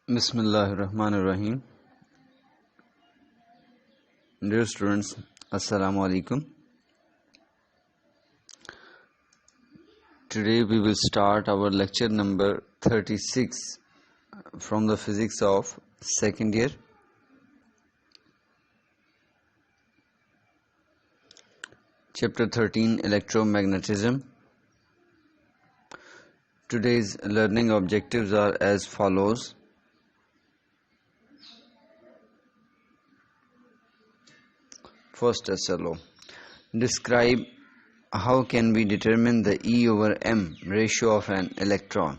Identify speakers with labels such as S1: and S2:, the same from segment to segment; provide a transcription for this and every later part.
S1: بسم اللہ الرحمن الرحیم. Dear students, Assalamu alaikum. Today we will start our lecture number 36 from the physics of second year. Chapter 13, Electromagnetism. Today's learning objectives are as follows. First SLO. Describe how can we determine the E over M ratio of an electron.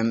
S1: M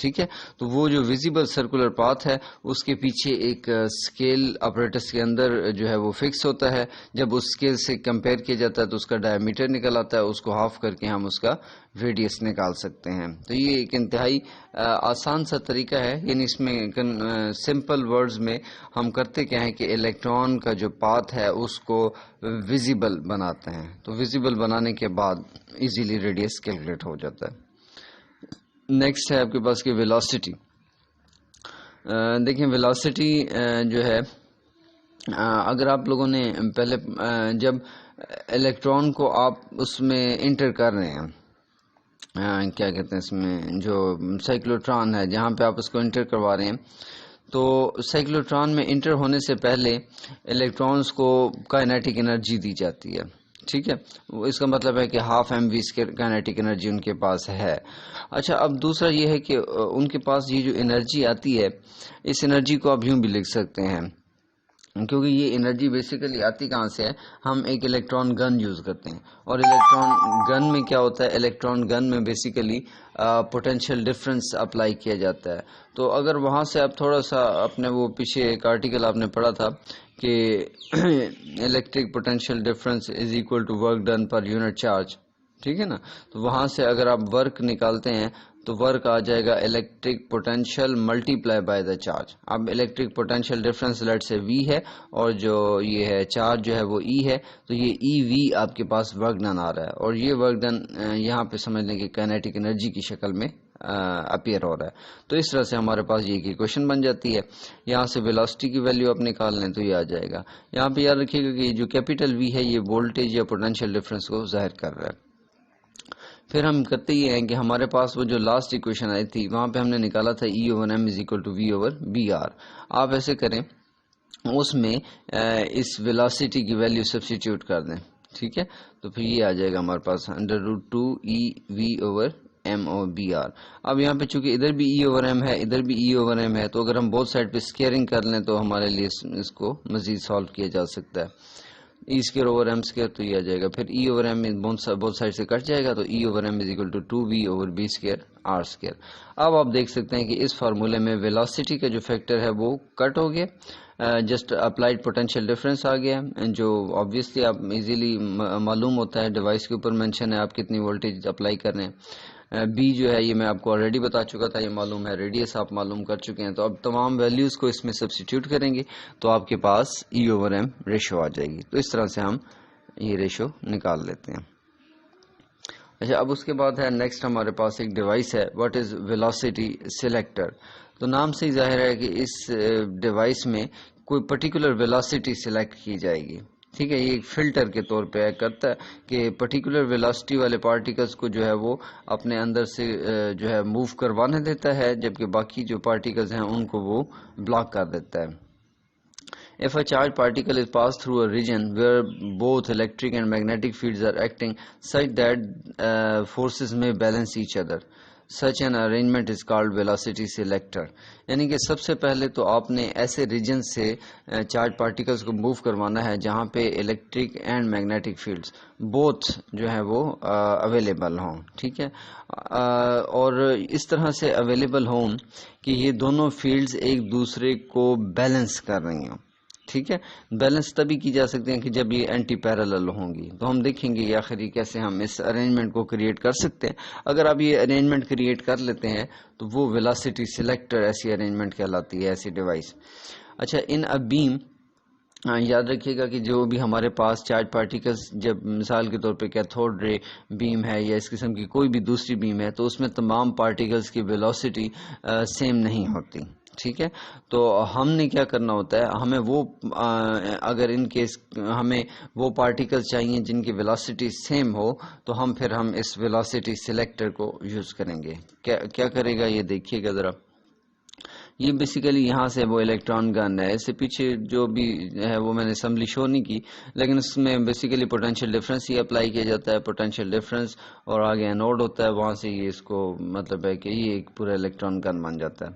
S1: ٹھیک ہے. تو وہ جو visible circular path ہے اس کے پیچھے ایک scale apparatus کے اندر جو ہے وہ فکس ہوتا ہے. جب اس اسکیل سے کمپیئر کیا جاتا ہے تو اس کا ڈائیمیٹر نکل آتا ہے, اس کو ہاف کر کے ہم اس کا ریڈیس نکال سکتے ہیں. تو یہ ایک انتہائی آسان سا طریقہ ہے. یعنی اس میں سمپل ورڈز میں ہم کرتے کیا ہیں کہ الیکٹران کا جو پاتھ ہے اس کو ویزیبل بناتے ہیں. تو ویزیبل بنانے کے بعد ایزیلی ریڈیس کیلکولیٹ ہو جاتا ہے. نیکسٹ ہے آپ کے پاس کہ ویلاسٹی. دیکھیں ویلاسٹی جو ہے اگر آپ لوگوں نے پہلے جب الیکٹران کو آپ اس میں انٹر کر رہے ہیں, کیا کہتے ہیں اس میں جو سائیکلوٹران ہے جہاں پہ آپ اس کو انٹر کروا رہے ہیں, تو سائیکلوٹران میں انٹر ہونے سے پہلے الیکٹرانز کو کائنیٹک انرجی دی جاتی ہے. ٹھیک ہے, اس کا مطلب ہے کہ ½ mv² کائنیٹک انرجی ان کے پاس ہے. اچھا, اب دوسرا یہ ہے کہ ان کے پاس یہ جو انرجی آتی ہے اس انرجی کو آپ یوں بھی لکھ سکتے ہیں, کیونکہ یہ انرجی بیسیکلی آتی کہاں سے ہے, ہم ایک الیکٹران گن یوز کرتے ہیں, اور الیکٹران گن میں کیا ہوتا ہے, الیکٹران گن میں بیسیکلی پوٹینشیل ڈفرنس اپلائی کیا جاتا ہے. تو اگر وہاں سے آپ تھوڑا سا اپنے وہ پیچھے ایک آرٹیکل آپ نے پڑھا تھا کہ electric potential difference is equal to work done per unit charge, ٹھیک ہے نا. تو وہاں سے اگر آپ ورک نکالتے ہیں تو ورک آ جائے گا electric potential multiply by the charge. اب electric potential difference let say V ہے اور جو یہ ہے چارج جو ہے وہ ای ہے, تو یہ ای وی آپ کے پاس ورک ڈن آ رہا ہے, اور یہ ورک ڈن یہاں پہ سمجھ لیں کہ کائنیٹک انرجی کی شکل میں اپیئر ہو رہا ہے. تو اس طرح سے ہمارے پاس یہ ایکویشن بن جاتی ہے. یہاں سے ویلاسٹی کی ویلیو آپ نکال لیں تو یہ آ جائے گا. یہاں پہ یاد رکھیے گا کہ جو کیپیٹل وی ہے یہ وولٹیج یا پوٹینشیل ڈفرنس کو ظاہر کر رہا ہے. پھر ہم کرتے یہ ہیں کہ ہمارے پاس وہ جو لاسٹ ایکویشن آئی تھی وہاں پہ ہم نے نکالا تھا E/M is equal to V/BR. آپ ایسے کریں, اس میں اس ویلاسٹی کی ویلیو سبسٹیٹیوٹ کر دیں, ٹھیک ہے. تو پھر یہ آ جائے گا ہمارے پاس √2 EV/m/BR. اب یہاں پہ چونکہ ادھر بھی E/m ہے ادھر بھی E/m ہے, تو اگر ہم بہت سائڈ پہ اسکیئرنگ کر لیں تو ہمارے لیے اس کو مزید سالو کیا جا سکتا ہے. E²/m², تو یہ آ جائے گا. پھر E/m بہت سائڈ سے کٹ جائے گا, تو E/m is equal to 2V/B²R². اب آپ دیکھ سکتے ہیں کہ اس فارمولے میں ویلاسٹی کا جو فیکٹر ہے وہ کٹ ہو گیا, جسٹ اپلائیڈ پوٹینشیل ڈفرینس آ گیا, جو آبویسلی آپ ایزیلی معلوم ہوتا ہے, ڈیوائس کے اوپر مینشن ہے آپ کتنی وولٹیج اپلائی کر رہے ہیں. بی جو ہے یہ میں آپ کو آلریڈی بتا چکا تھا, یہ معلوم ہے. ریڈیس آپ معلوم کر چکے ہیں. تو اب تمام ویلیوز کو اس میں سبسٹیٹیوٹ کریں گے تو آپ کے پاس E/m ریشو آ جائے گی. تو اس طرح سے ہم یہ ریشو نکال لیتے ہیں. اچھا, اب اس کے بعد ہے نیکسٹ ہمارے پاس ایک ڈیوائس ہے, واٹ از ویلاسٹی سلیکٹر. تو نام سے ہی ظاہر ہے کہ اس ڈیوائس میں کوئی پرٹیکولر ویلاسٹی سلیکٹ کی جائے گی. ٹھیک ہے, یہ ایک فلٹر کے طور پہ کرتا ہے کہ پرٹیکولر ویلاسٹی والے پارٹیکلز کو جو ہے وہ اپنے اندر سے جو ہے موو کروانے دیتا ہے, جبکہ باقی جو پارٹیکلز ہیں ان کو وہ بلاک کر دیتا ہے. If a charged particle is passed through a region where both electric and magnetic fields are acting such that forces may balance each other, such an arrangement is called velocity selector. یعنی کہ سب سے پہلے تو آپ نے ایسے region سے charge particles کو موو کروانا ہے جہاں پہ electric and magnetic fields both جو ہے وہ اویلیبل ہوں. ٹھیک ہے, اور اس طرح سے اویلیبل ہوں کہ یہ دونوں فیلڈز ایک دوسرے کو بیلنس کر رہی ہوں. ٹھیک ہے, بیلنس تبھی کی جا سکتے ہیں کہ جب یہ اینٹی پیرالل ہوں گی. تو ہم دیکھیں گے آخر یہ کیسے ہم اس ارینجمنٹ کو کریٹ کر سکتے ہیں. اگر آپ یہ ارینجمنٹ کریٹ کر لیتے ہیں تو وہ ویلاسٹی سلیکٹر ایسی ارینجمنٹ کہلاتی ہے, ایسی ڈیوائس. اچھا, ان ا بیم یاد رکھیے گا کہ جو بھی ہمارے پاس چارج پارٹیکلز, جب مثال کے طور پہ کیتھوڈ رے بیم ہے یا اس قسم کی کوئی بھی دوسری بیم ہے, تو اس میں تمام پارٹیکلز کی ویلاسٹی سیم نہیں ہوتی. ٹھیک ہے, تو ہم نے کیا کرنا ہوتا ہے, ہمیں وہ اگر ان کیس ہمیں وہ پارٹیکل چاہیے جن کی ویلاسٹی سیم ہو, تو ہم اس ویلاسٹی سلیکٹر کو یوز کریں گے. کیا کرے گا یہ دیکھیے گا ذرا. یہ بیسیکلی یہاں سے وہ الیکٹران گن ہے. اس سے پیچھے جو بھی ہے وہ میں نے اسمبلی شو نہیں کی, لیکن اس میں بیسیکلی پوٹینشیل ڈفرینس ہی اپلائی کیا جاتا ہے. پوٹینشیل ڈفرینس اور آگے اینوڈ ہوتا ہے, وہاں سے یہ اس کو مطلب ہے کہ یہ ایک پورا الیکٹران گن بن جاتا ہے.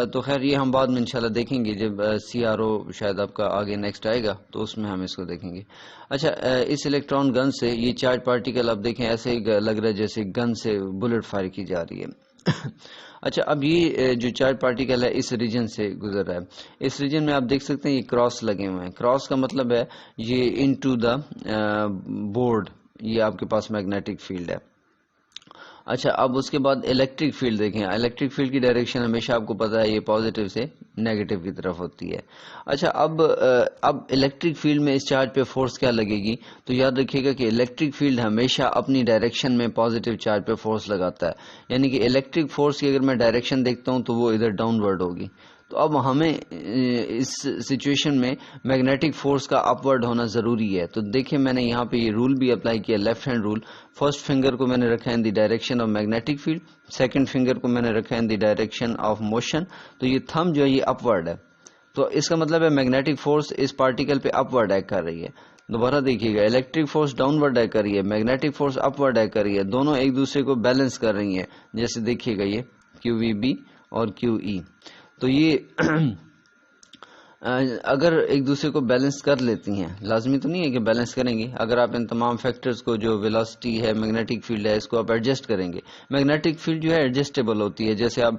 S1: تو خیر یہ ہم بعد میں انشاءاللہ دیکھیں گے جب CRO شاید آپ کا آگے نیکسٹ آئے گا تو اس میں ہم اس کو دیکھیں گے. اچھا, اس الیکٹران گن سے یہ چارج پارٹیکل آپ دیکھیں ایسے ہی لگ رہا ہے جیسے گن سے بلٹ فائر کی جا رہی ہے. اچھا، اب یہ جو چارج پارٹیکل ہے اس ریجن سے گزر رہا ہے، اس ریجن میں آپ دیکھ سکتے ہیں یہ کراس لگے ہوئے ہیں. کراس کا مطلب ہے یہ انٹو دا بورڈ، یہ آپ کے پاس میگنیٹک فیلڈ ہے. اچھا، اب اس کے بعد الیکٹرک فیلڈ دیکھیں. الیکٹرک فیلڈ کی ڈائریکشن ہمیشہ آپ کو پتا ہے یہ پازیٹیو سے نیگیٹو کی طرف ہوتی ہے. اچھا، اب الیکٹرک فیلڈ میں اس چارج پہ فورس کیا لگے گی؟ تو یاد رکھیے گا کہ الیکٹرک فیلڈ ہمیشہ اپنی ڈائریکشن میں پازیٹیو چارج پہ فورس لگاتا ہے. یعنی کہ الیکٹرک فورس کی اگر میں ڈائریکشن دیکھتا ہوں تو وہ ادھر ڈاؤن ورڈ ہوگی. تو اب ہمیں اس سچویشن میں میگنیٹک فورس کا اپ ورڈ ہونا ضروری ہے. تو دیکھیں میں نے یہاں پہ یہ رول بھی اپلائی کیا، left hand rule. First finger کو میں نے رکھا in the direction of magnetic field, second finger کو میں نے رکھا in the direction of motion. تو یہ تھم جو ہے یہ اپ ورڈ ہے. تو اس کا مطلب ہے میگنیٹک فورس اس پارٹیکل پہ اپ ورڈ ایکٹ کر رہی ہے. دوبارہ دیکھیے گا، electric force downward act کر رہی ہے، magnetic force upward act کر رہی ہے. دونوں ایک دوسرے کو بیلنس کر رہی ہیں. جیسے دیکھیے گا یہ کیو وی بی اور کیو ای، تو یہ اگر ایک دوسرے کو بیلنس کر لیتی ہیں، لازمی تو نہیں ہے کہ بیلنس کریں گی. اگر آپ ان تمام فیکٹرز کو، جو ویلاسٹی ہے، میگنیٹک فیلڈ ہے، اس کو آپ ایڈجسٹ کریں گے. میگنیٹک فیلڈ جو ہے ایڈجسٹیبل ہوتی ہے. جیسے آپ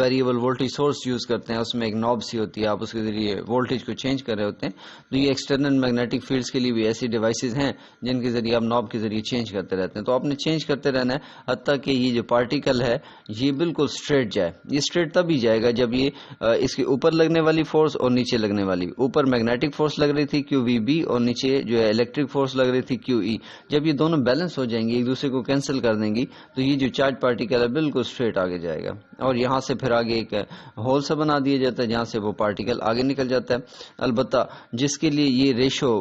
S1: ویریبل وولٹیج سورس یوز کرتے ہیں، اس میں ایک نوب سی ہوتی ہے، آپ اس کے ذریعے وولٹیج کو چینج کر رہے ہوتے ہیں. تو یہ ایکسٹرنل میگنیٹک فیلڈس کے لیے بھی ایسی ڈیوائسز ہیں جن کے ذریعے آپ نوب کے ذریعے چینج کرتے رہتے ہیں. تو آپ نے چینج کرتے رہنا ہے حتیٰ کہ یہ جو پارٹیکل ہے یہ بالکل اسٹریٹ جائے. یہ اسٹریٹ تب ہی جائے گا جب یہ اس کے اوپر لگنے والی فورس اور نیچے لگنے والی، اوپر میگنیٹک فورس لگ رہی تھی کیو وی بی اور نیچے جو ہے الیکٹرک فورس لگ رہی تھی کیو ای، جب یہ دونوں بیلنس ہو جائیں گے، ایک دوسرے کو کینسل کر دیں گی، تو یہ جو چارج پارٹیکل ہے بالکل اسٹریٹ آگے جائے گا. اور یہاں سے پھر آگے ایک ہول سا بنا دیا جاتا ہے جہاں سے وہ پارٹیکل آگے نکل جاتا ہے. البتہ جس کے لیے یہ ریشو،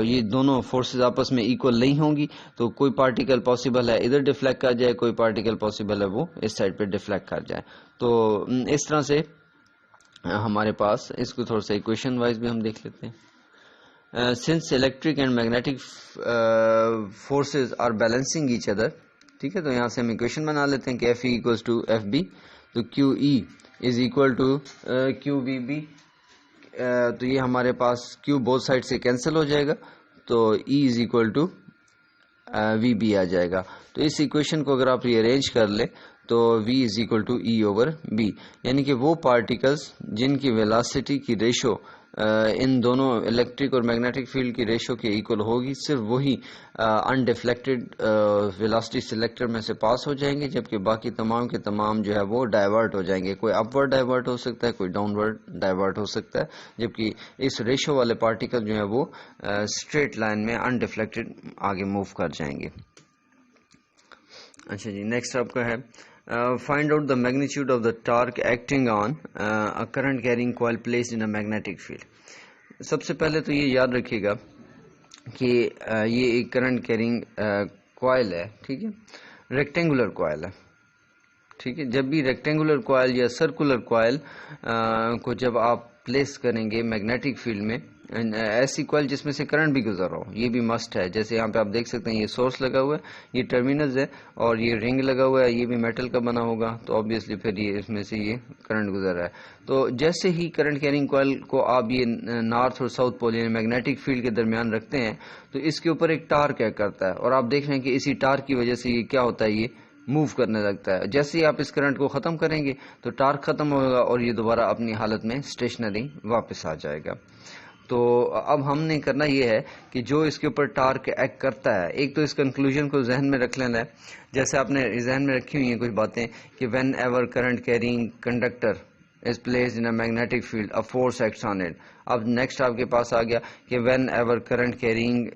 S1: یہ دونوں فورسز آپس میں ایکول نہیں ہوں گی، تو کوئی پارٹیکل پاسبل ہے ادھر ڈیفلیکٹ کر جائے، کوئی پارٹیکل پاسبل ہے وہ اس سائڈ پہ ڈیفلیکٹ کر جائے. تو اس طرح سے ہمارے پاس اس کو تھوڑا سا ایکویشن وائز بھی ہم دیکھ لیتے ہیں. Since electric and magnetic forces are balancing each other, ٹھیک ہے، تو یہاں سے ہم ایکویشن بنا لیتے ہیں کہ F E equals to F B, تو Q E is equal to Q V B. تو یہ ہمارے پاس کیو بوتھ سائڈ سے کینسل ہو جائے گا، تو E is equal to V B آ جائے گا. تو اس ایکویشن کو اگر آپ ری ارینج کر لیں تو v is equal to E over B, یعنی کہ وہ پارٹیکلز جن کی ویلاسٹی کی ریشو ان دونوں الیکٹرک اور میگنیٹک فیلڈ کی ریشو کے ایکول ہوگی، صرف وہی انڈیفلیکٹڈ ویلاسٹی سلیکٹر میں سے پاس ہو جائیں گے، جبکہ باقی تمام کے تمام جو ہے وہ ڈائیورٹ ہو جائیں گے. کوئی اپ ورڈ ڈائیورٹ ہو سکتا ہے، کوئی ڈاؤن ورڈ ڈائیورٹ ہو سکتا ہے، جبکہ اس ریشو والے پارٹیکل جو ہے وہ اسٹریٹ لائن میں انڈیفلیکٹڈ آگے موو کر جائیں گے. اچھا جی، نیکسٹ آپ کا ہے find out the magnitude of the torque acting on current carrying coil placed in a magnetic field. سب سے پہلے تو یہ یاد رکھیے گا کہ یہ ایک کرنٹ کیرنگ کوائل ہے، ٹھیک ہے، ریکٹینگولر کوائل ہے، ٹھیک ہے. جب بھی ریکٹینگولر کوائل یا سرکولر کوائل کو جب آپ پلیس کریں گے میگنیٹک فیلڈ میں، ایسی کوائل جس میں سے کرنٹ بھی گزر رہا ہو، یہ بھی مسٹ ہے. جیسے یہاں پہ آپ دیکھ سکتے ہیں یہ سورس لگا ہوا ہے، یہ ٹرمینلز ہے، اور یہ رنگ لگا ہوا ہے، یہ بھی میٹل کا بنا ہوگا، تو آبویسلی پھر یہ اس میں سے یہ کرنٹ گزر رہا ہے. تو جیسے ہی کرنٹ کیرنگ کوائل کو آپ یہ نارتھ اور ساؤتھ پول یعنی میگنیٹک فیلڈ کے درمیان رکھتے ہیں، تو اس کے اوپر ایک ٹارک ایکٹ کرتا ہے، اور آپ دیکھ رہے ہیں کہ اسی ٹارک کی وجہ سے یہ کیا ہوتا ہے، یہ موو کرنے لگتا ہے. جیسے ہی آپ اس کرنٹ کو ختم کریں گے تو ٹارک ختم ہوگا اور یہ دوبارہ اپنی حالت میں اسٹیشنری واپس آ جائے گا. تو اب ہم نے کرنا یہ ہے کہ جو اس کے اوپر ٹارک ایکٹ کرتا ہے، ایک تو اس کنکلوژن کو ذہن میں رکھ لینا ہے، جیسے آپ نے ذہن میں رکھی ہوئی ہیں کچھ باتیں کہ when ever current carrying conductor is placed in a magnetic field a force acts on it. اب نیکسٹ آپ کے پاس آ گیا کہ when ever current carrying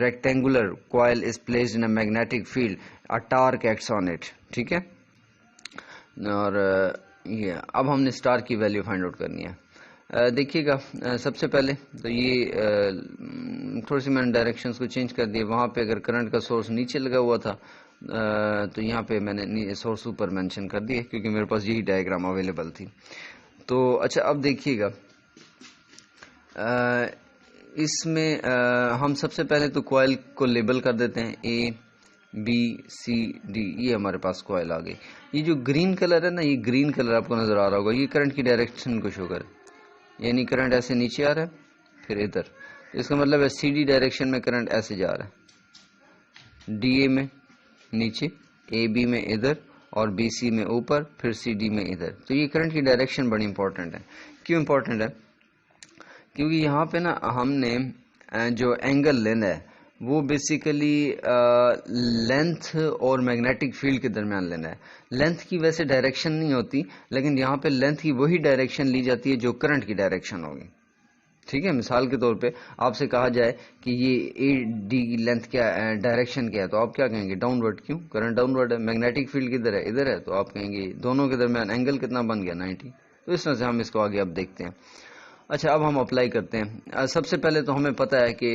S1: rectangular coil is placed in a magnetic field a torque acts on it. ٹھیک ہے، اور یہ اب ہم نے اسٹار کی ویلیو فائنڈ آؤٹ کرنی ہے. دیکھیے گا سب سے پہلے تو یہ تھوڑی سی میں نے ڈائریکشنز کو چینج کر دیا. وہاں پہ اگر کرنٹ کا سورس نیچے لگا ہوا تھا تو یہاں پہ میں نے سورس اوپر مینشن کر دیا کیونکہ میرے پاس یہی ڈائیگرام اویلیبل تھی. تو اچھا اب دیکھیے گا اس میں ہم سب سے پہلے تو کوائل کو لیبل کر دیتے ہیں اے بی سی ڈی. یہ ہمارے پاس کوائل آ گئی. یہ جو گرین کلر ہے نا، یہ گرین کلر آپ کو نظر آ رہا ہوگا، یہ کرنٹ کی ڈائریکشن کو شو کرے، یعنی کرنٹ ایسے نیچے آ رہا ہے پھر ادھر. اس کا مطلب ہے سی ڈی ڈائریکشن میں کرنٹ ایسے جا رہا ہے، ڈی اے میں نیچے، اے بی میں ادھر، اور بی سی میں اوپر، پھر سی ڈی میں ادھر. تو یہ کرنٹ کی ڈائریکشن بڑی امپورٹنٹ ہے. کیوں امپورٹنٹ ہے؟ کیونکہ یہاں پہ نا ہم نے جو اینگل لینا ہے وہ بیسیکلی لینتھ اور میگنیٹک فیلڈ کے درمیان لینا ہے. لینتھ کی ویسے ڈائریکشن نہیں ہوتی، لیکن یہاں پہ لینتھ کی وہی ڈائریکشن لی جاتی ہے جو کرنٹ کی ڈائریکشن ہوگی. ٹھیک ہے، مثال کے طور پہ آپ سے کہا جائے کہ یہ اے ڈی کی لینتھ کیا ڈائریکشن کیا ہے، تو آپ کیا کہیں گے؟ Down word. کیوں؟ کرنٹ ڈاؤن ورڈ ہے. میگنیٹک فیلڈ کدھر ہے؟ ادھر ہے. تو آپ کہیں گے دونوں کے درمیان اینگل کتنا بن گیا؟ 90. تو اس طرح سے ہم اس کو آگے اب دیکھتے ہیں. اچھا، اب ہم اپلائی کرتے ہیں. سب سے پہلے تو ہمیں پتہ ہے کہ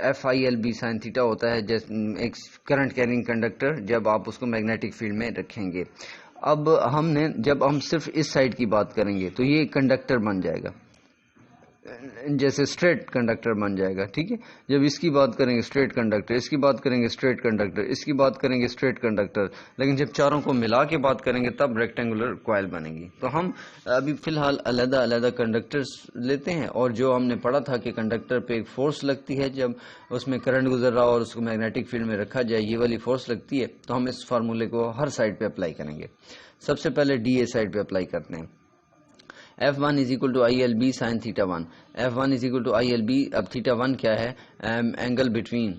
S1: F I L B sine theta ہوتا ہے ایک کرنٹ کیرنگ کنڈکٹر جب آپ اس کو میگنیٹک فیلڈ میں رکھیں گے. اب جب ہم صرف اس سائڈ کی بات کریں گے تو یہ کنڈکٹر بن جائے گا، جیسے اسٹریٹ کنڈکٹر بن جائے گا. ٹھیک ہے، جب اس کی بات کریں گے اسٹریٹ کنڈکٹر، اس کی بات کریں گے اسٹریٹ کنڈکٹر، اس کی بات کریں گے اسٹریٹ کنڈکٹر، لیکن جب چاروں کو ملا کے بات کریں گے تب ریکٹینگولر کوائل بنے گی. تو ہم ابھی فی الحال علیحدہ علیحدہ کنڈکٹرز لیتے ہیں، اور جو ہم نے پڑھا تھا کہ کنڈکٹر پہ ایک فورس لگتی ہے جب اس میں کرنٹ گزر رہا اور اس کو میگنیٹک فیلڈ میں رکھا جائے، یہ والی فورس لگتی ہے. تو ہم اس فارمولے کو ہر سائڈ پہ اپلائی کریں گے. سب سے پہلے ڈی اے سائڈ پہ اپلائی کرتے ہیں. F1 is equal to ILB sin theta 1. F1 is equal to ILB. اب theta 1 کیا ہے؟ اینگل بٹوین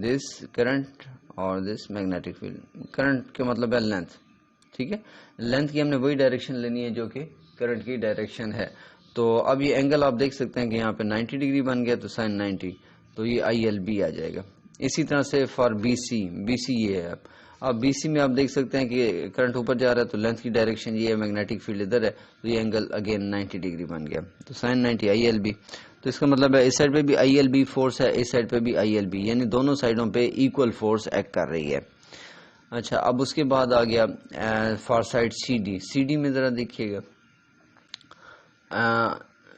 S1: دس کرنٹ اور دس میگنیٹک فیلڈ. کرنٹ کا مطلب ہے لینتھ. ٹھیک ہے، لینتھ کی ہم نے وہی ڈائریکشن لینی ہے جو کہ کرنٹ کی ڈائریکشن ہے. تو اب یہ اینگل آپ دیکھ سکتے ہیں کہ یہاں پہ 90 ڈگری بن گیا، تو سائن 90، تو یہ ILB آ جائے گا. اسی طرح سے فار بی سی یہ ہے. اب بی سی میں آپ دیکھ سکتے ہیں کہ کرنٹ اوپر جا رہا ہے تو لینتھ کی ڈائریکشن یہ ہے، میگنیٹک فیلڈ ادھر ہے، تو یہ اینگل اگین 90 ڈگری بن گیا، تو سائن 90 ILB. تو اس کا مطلب ہے اس سائڈ پہ بھی ILB فورس ہے، اس سائڈ پہ بھی ILB، یعنی دونوں سائڈوں پہ ایکول فورس ایکٹ کر رہی ہے. اچھا، اب اس کے بعد آ گیا فار سائڈ سی ڈی میں ذرا دیکھیے گا.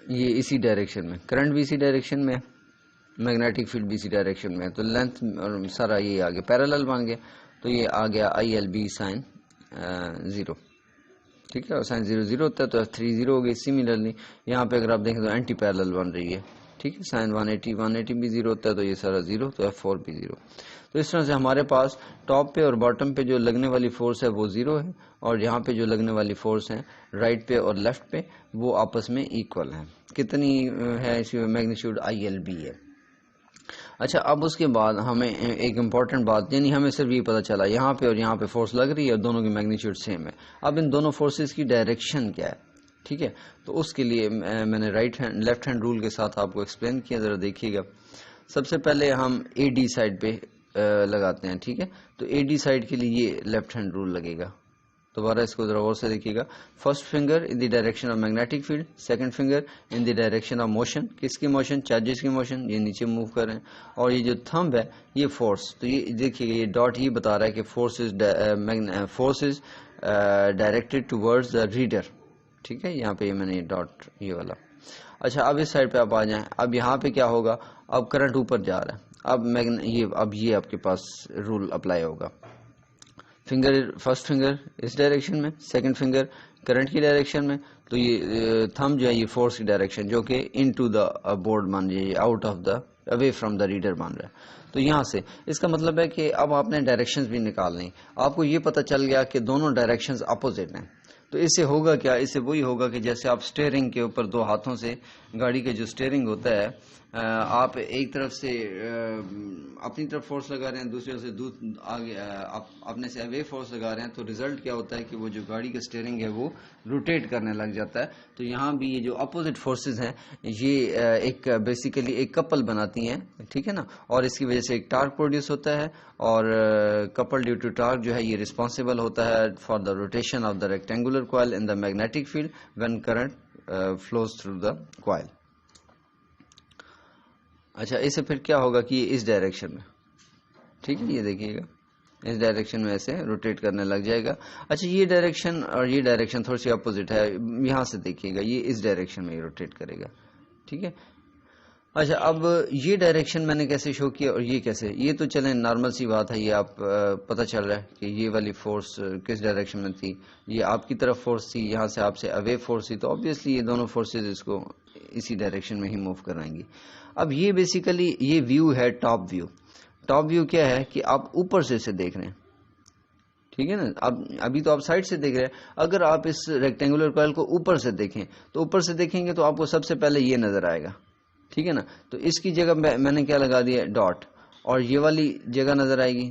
S1: یہ اسی ڈائریکشن میں، کرنٹ بھی اسی ڈائریکشن میں، میگنیٹک فیلڈ بھی اسی ڈائریکشن میں، تو لینتھ اور سارا یہ آگے پیرالل بن گیا. تو یہ آ گیا ILB سائن 0. ٹھیک ہے، اور سائن 0 0 ہوتا ہے تو F3 0 ہو گئی. سملرلی یہاں پہ اگر آپ دیکھیں تو اینٹی پیرالل بن رہی ہے. ٹھیک ہے، سائن 180 بھی 0 ہوتا ہے تو یہ سارا 0، تو F4 بھی 0. تو اس طرح سے ہمارے پاس ٹاپ پہ اور باٹم پہ جو لگنے والی فورس ہے وہ 0 ہے، اور یہاں پہ جو لگنے والی فورس ہیں رائٹ پہ اور لیفٹ پہ وہ آپس میں ایکول ہیں. کتنی ہے اس کی میگنیچیوڈ؟ ILB ہے. اچھا، اب اس کے بعد ہمیں ایک امپورٹنٹ بات، یعنی ہمیں صرف یہ پتا چلا یہاں پہ اور یہاں پہ فورس لگ رہی ہے اور دونوں کی میگنیچیوڈ سیم ہے. اب ان دونوں فورسز کی ڈائریکشن کیا ہے؟ ٹھیک ہے، تو اس کے لیے میں نے لیفٹ ہینڈ رول کے ساتھ آپ کو ایکسپلین کیا، ذرا دیکھیے گا. سب سے پہلے ہم اے ڈی سائڈ پہ لگاتے ہیں. ٹھیک ہے، تو اے ڈی سائڈ کے لیے یہ لیفٹ ہینڈ رول لگے گا. دوبارہ اس کو ذرا غور سے دیکھیے گا. First finger in the direction of magnetic field, second finger in the direction of motion. کس کی موشن؟ چارجز کی موشن. یہ نیچے موو کر رہے ہیں، اور یہ جو تھمب ہے یہ فورس. تو یہ دیکھیے گا، یہ ڈاٹ یہ بتا رہا ہے کہ force is directed towards the reader. ٹھیک ہے، یہاں پہ یہ میں نے ڈاٹ یہ والا. اچھا، اب اس سائڈ پہ آپ آ جائیں. اب یہاں پہ کیا ہوگا؟ اب کرنٹ اوپر جا رہا ہے. اب یہ آپ کے پاس رول اپلائی ہوگا. فرسٹ فنگر اس ڈائریکشن میں، سیکنڈ فنگر کرنٹ کی ڈائریکشن میں. تو یہ تھم جو ہے یہ فورس کی ڈائریکشن جو کہ انٹو دا بورڈ بن رہی ہے، out of the away from the reader بن رہا ہے. تو یہاں سے اس کا مطلب ہے کہ اب آپ نے ڈائریکشنز بھی نکالنی. آپ کو یہ پتہ چل گیا کہ دونوں ڈائریکشنز اپوزٹ ہیں. تو اس سے ہوگا کیا؟ اس سے وہی ہوگا کہ جیسے آپ سٹیئرنگ کے اوپر دو ہاتھوں سے گاڑی کا جو سٹیئرنگ ہوتا ہے، آپ ایک طرف سے اپنی طرف فورس لگا رہے ہیں، دوسری طرف سے آگے اپنے سے اوے فورس لگا رہے ہیں، تو ریزلٹ کیا ہوتا ہے کہ وہ جو گاڑی کا سٹیئرنگ ہے وہ روٹیٹ کرنے لگ جاتا ہے. تو یہاں بھی یہ جو اپوزٹ فورسز ہیں یہ ایک بیسیکلی ایک کپل بناتی ہیں. ٹھیک ہے نا، اور اس کی وجہ سے ایک ٹارک پروڈیوس ہوتا ہے، اور کپل ڈیو ٹو ٹارک جو ہے یہ رسپانسبل ہوتا ہے for the rotation of the rectangular coil in the magnetic field when current flows through the coil. اچھا، اس سے پھر کیا ہوگا کہ یہ اس ڈائریکشن میں، ٹھیک ہے، یہ دیکھیے گا اس ڈائریکشن میں ایسے روٹیٹ کرنے لگ جائے گا. اچھا، یہ ڈائریکشن اور یہ ڈائریکشن تھوڑی سی اپوزٹ ہے. یہاں سے دیکھیے گا یہ اس ڈائریکشن میں روٹیٹ کرے گا. ٹھیک ہے. اچھا، اب یہ ڈائریکشن میں نے کیسے شو کیا اور یہ کیسے؟ یہ تو چلیں نارمل سی بات ہے، یہ آپ پتہ چل رہا ہے کہ یہ والی فورس کس ڈائریکشن میں تھی. یہ آپ کی طرف فورس تھی، یہاں سے آپ سے اوے فورس تھی، تو آبویسلی یہ دونوں فورسز اس کو اسی ڈائریکشن میں ہی موو کرائیں گی. اب یہ بیسیکلی یہ ویو ہے ٹاپ ویو. ٹاپ ویو کیا ہے کہ آپ اوپر سے اسے دیکھ رہے ہیں. ٹھیک ہے نا. ابھی تو آپ سائڈ سے دیکھ رہے ہیں. اگر آپ اس ریکٹینگولر کوئل کو اوپر سے دیکھیں تو اوپر سے دیکھیں گے تو آپ کو سب سے پہلے یہ نظر آئے گا. ٹھیک ہے نا. تو اس کی جگہ میں نے کیا لگا دیا ڈاٹ, اور یہ والی جگہ نظر آئے گی.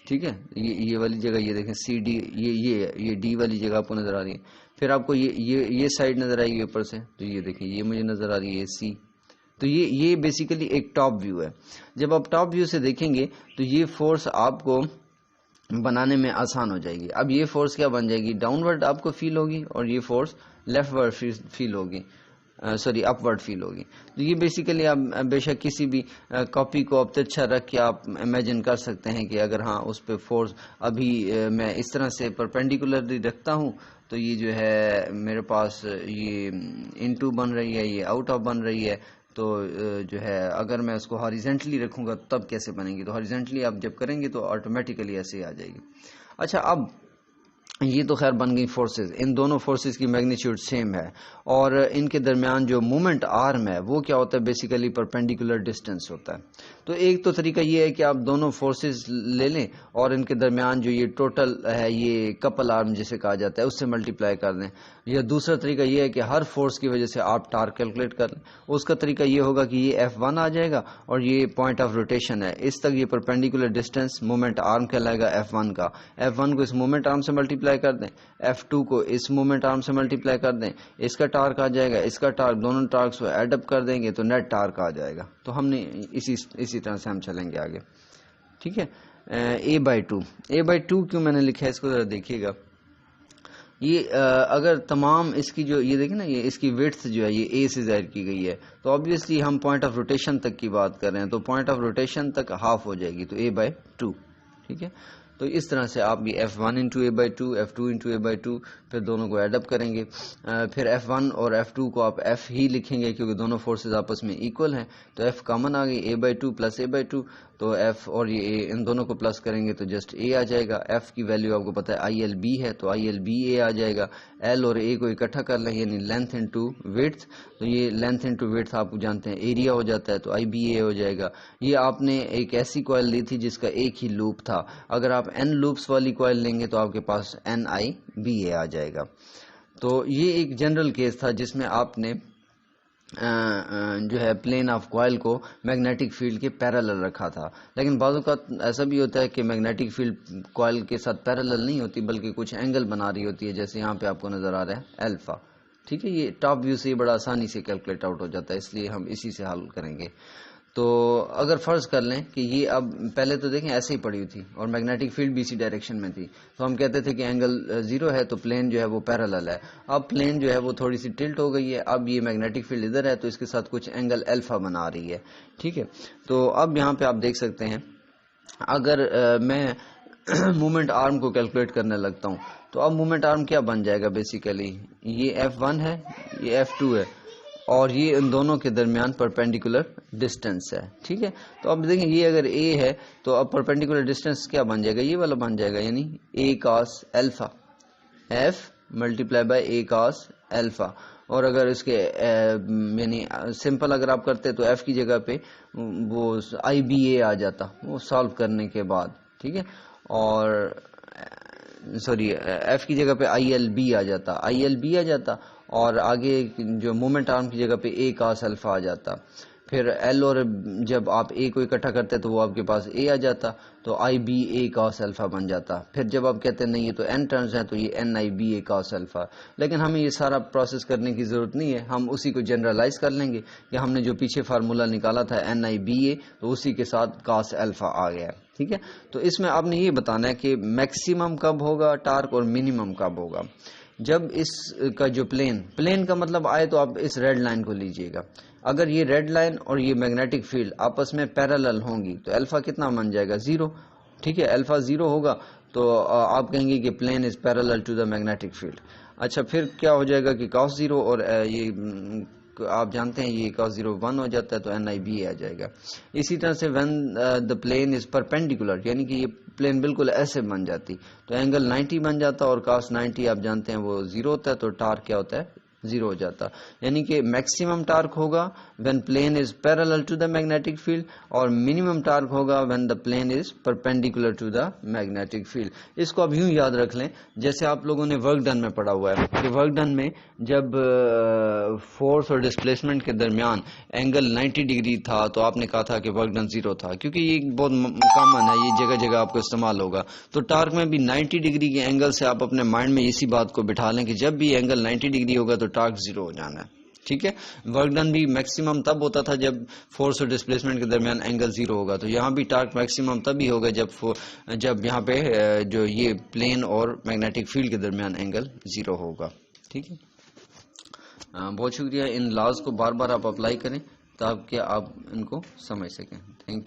S1: ٹھیک ہے, یہ والی جگہ یہ دیکھیں سی ڈی, یہ ڈی والی جگہ آپ کو نظر آ رہی ہے. پھر آپ کو یہ سائڈ نظر آئے گی اوپر سے, تو یہ دیکھیں یہ مجھے نظر آ رہی ہے سی. تو یہ بیسیکلی ایک ٹاپ ویو ہے. جب آپ ٹاپ ویو سے دیکھیں گے تو یہ فورس آپ کو بنانے میں آسان ہو جائے گی. اب یہ فورس کیا بن جائے گی, ڈاؤن ورڈ آپ کو فیل ہوگی, اور یہ فورس لیفٹ ورڈ فیل ہوگی, سوری اپ ورڈ فیل ہوگی. تو یہ بیسیکلی آپ بے شک کسی بھی کاپی کو آپ اچھا رکھ کے آپ امیجن کر سکتے ہیں کہ اگر ہاں اس پہ فورس ابھی میں اس طرح سے پرپینڈیکولرلی رکھتا ہوں تو یہ جو ہے میرے پاس یہ انٹو بن رہی ہے, یہ آؤٹ آف بن رہی ہے. تو جو ہے اگر میں اس کو ہاریزنٹلی رکھوں گا تب کیسے بنے گی. تو ہاریزنٹلی آپ جب کریں گے تو آٹومیٹیکلی ایسے ہی آ جائے گی. اچھا, اب یہ تو خیر بن گئی فورسز. ان دونوں فورسز کی میگنیچیوڈ سیم ہے, اور ان کے درمیان جو مومنٹ آرم ہے وہ کیا ہوتا ہے, بیسیکلی پرپینڈیکولر ڈسٹینس ہوتا ہے. تو ایک تو طریقہ یہ ہے کہ آپ دونوں فورسز لے لیں اور ان کے درمیان جو یہ ٹوٹل ہے یہ کپل آرم جسے کہا جاتا ہے اس سے ملٹیپلائی کر دیں. یا دوسرا طریقہ یہ ہے کہ ہر فورس کی وجہ سے آپ ٹارک کیلکولیٹ کر لیں. اس کا طریقہ یہ ہوگا کہ یہ F1 آ جائے گا, اور یہ پوائنٹ آف روٹیشن ہے, اس تک یہ پرپینڈیکولر ڈسٹینس مومنٹ آرم کہلائے گا F1 کا. F1 کو اس مومنٹ آرم سے ملٹیپلائی کر دیں, F2 کو اس مومنٹ آرم سے ملٹیپلائی کر دیں, اس کا ٹارک آ جائے گا, اس کا ٹارک, دونوں ٹارکس کو ایڈ اپ کر دیں گے تو نیٹ ٹارک آ جائے گا. تو ہم نے اسی طرح سے ہم چلیں گے آگے. ٹھیک ہے, A/2 کیوں میں نے لکھا ہے اس کو ذرا دیکھیے گا. یہ اگر تمام اس کی جو یہ دیکھیں نا, یہ اس کی ویڈتھ جو ہے یہ A سے ظاہر کی گئی ہے, تو آبویسلی ہم پوائنٹ آف روٹیشن تک کی بات کر رہے ہیں, تو پوائنٹ آف روٹیشن تک ہاف ہو جائے گی, تو A/2. ٹھیک ہے, تو اس طرح سے آپ یہ F1 into A/2, F2 into A/2, پھر دونوں کو ایڈ اپ کریں گے. پھر F1 اور F2 کو آپ F ہی لکھیں گے کیونکہ دونوں فورسز آپس میں ایکول ہیں. تو F کامن آ گئی, A/2 پلس A/2, تو F اور یہ A ان دونوں کو پلس کریں گے تو جسٹ A آ جائے گا. F کی ویلیو آپ کو پتہ ہے ILB ہے, تو ILBA آ جائے گا. L اور A کو اکٹھا کر لیں, یعنی لینتھ انٹو ویڈتھ, تو یہ لینتھ انٹو ویڈتھ آپ جانتے ہیں ایریا ہو جاتا ہے, تو IBA ہو جائے گا. یہ آپ نے ایک ایسی کوئل لی تھی جس کا ایک ہی لوپ تھا, اگر آپ n لوپس والی کوئل لیں گے تو آپ کے پاس NIBA آ جائے گا. تو یہ ایک جنرل کیس تھا جس میں آپ نے جو ہے پلین آف کوائل کو میگنیٹک فیلڈ کے پیرالل رکھا تھا. لیکن بعض اوقات ایسا بھی ہوتا ہے کہ میگنیٹک فیلڈ کوائل کے ساتھ پیرالل نہیں ہوتی بلکہ کچھ اینگل بنا رہی ہوتی ہے, جیسے یہاں پہ آپ کو نظر آ رہا ہے الفا. ٹھیک ہے, یہ ٹاپ ویو سے بڑا آسانی سے کیلکولیٹ آؤٹ ہو جاتا ہے, اس لیے ہم اسی سے حل کریں گے. تو اگر فرض کر لیں کہ یہ اب پہلے تو دیکھیں ایسے ہی پڑی ہوئی تھی اور میگنیٹک فیلڈ بھی اسی ڈائریکشن میں تھی, تو ہم کہتے تھے کہ اینگل 0 ہے تو پلین جو ہے وہ پیرالل ہے. اب پلین جو ہے وہ تھوڑی سی ٹلٹ ہو گئی ہے, اب یہ میگنیٹک فیلڈ ادھر ہے تو اس کے ساتھ کچھ اینگل الفا بنا رہی ہے. ٹھیک ہے, تو اب یہاں پہ آپ دیکھ سکتے ہیں اگر میں مومنٹ آرم کو کیلکولیٹ کرنے لگتا ہوں تو اب مومنٹ آرم کیا بن جائے گا, بیسیکلی یہ F1 ہے, یہ F2 ہے, اور یہ ان دونوں کے درمیان پرپینڈیکولر ڈسٹینس ہے. ٹھیک ہے, تو اب دیکھیں یہ اگر A ہے تو اب پرپینڈیکولر ڈسٹینس کیا بن جائے گا, یہ والا بن جائے گا, یعنی A cos alpha, F multiply by A cos alpha. اور اگر اس کے یعنی سمپل اگر آپ کرتے تو F کی جگہ پہ وہ IBA آ جاتا وہ سالو کرنے کے بعد. ٹھیک ہے, اور سوری F کی جگہ پہ ILB آ جاتا, اور آگے جو مومنٹ آرم کی جگہ پہ A cos الفا آ جاتا. پھر L اور جب آپ A کو اکٹھا کرتے تو وہ آپ کے پاس A آ جاتا, تو IBA cos الفا بن جاتا. پھر جب آپ کہتے ہیں نہیں یہ تو n ٹرمز ہیں تو یہ NIBA cos الفا. لیکن ہمیں یہ سارا پروسیس کرنے کی ضرورت نہیں ہے, ہم اسی کو جنرلائز کر لیں گے کہ ہم نے جو پیچھے فارمولا نکالا تھا NIBA, تو اسی کے ساتھ cos الفا آ گیا. ٹھیک ہے, تو اس میں آپ نے یہ بتانا ہے کہ میکسیمم کب ہوگا ٹارک اور منیمم کب ہوگا. جب اس کا جو پلین کا مطلب آئے تو آپ اس ریڈ لائن کو لیجئے گا. اگر یہ ریڈ لائن اور یہ میگنیٹک فیلڈ آپس میں پیرالل ہوں گی تو الفا کتنا بن جائے گا, 0. ٹھیک ہے, الفا 0 ہوگا تو آپ کہیں گے کہ plane is parallel to the magnetic field. اچھا, پھر کیا ہو جائے گا کہ cos 0 اور یہ آپ جانتے ہیں یہ cos 0 1 ہو جاتا ہے تو NIBA آ جائے گا. اسی طرح سے when the plane is perpendicular, یعنی کہ یہ پلین بالکل ایسے بن جاتی تو اینگل 90 بن جاتا, اور cos 90 آپ جانتے ہیں وہ 0 ہوتا ہے, تو ٹارک کیا ہوتا ہے, زیرو ہو جاتا. یعنی کہ میکسیمم ٹارک ہوگا when plane is parallel to the magnetic field اور منیمم ٹارک ہوگا when the plane is perpendicular to the magnetic field. اس کو اب یوں یاد رکھ لیں جیسے آپ لوگوں نے ورک ڈن میں پڑھا ہوا ہے کہ ورک ڈن میں جب فورس اور ڈسپلیسمنٹ کے درمیان اینگل 90 ڈگری تھا تو آپ نے کہا تھا کہ ورک ڈن زیرو تھا، کیونکہ یہ بہت کامن ہے، یہ جگہ جگہ آپ کو استعمال ہوگا. تو ٹارک میں بھی 90 ڈگری کے اینگل سے آپ اپنے مائنڈ میں اسی بات کو بٹھا لیں کہ جب بھی اینگل 90 ڈگری ہوگا تو ٹارک زیرو ہو جانا ہے. ٹھیک ہے. ورک ڈن بھی میکسیمم تب ہوتا تھا جب فورس اور ڈسپلیسمنٹ کے درمیان اینگل زیرو ہوگا، تو یہاں بھی ٹارک میکسیمم تب ہی ہوگا جب یہاں پہ جو یہ پلین اور میگنیٹک فیلڈ کے درمیان اینگل زیرو ہوگا. ٹھیک ہے. بہت شکریہ. ان لاز کو بار بار آپ اپلائی کریں تاکہ آپ ان کو سمجھ سکیں. Thank you.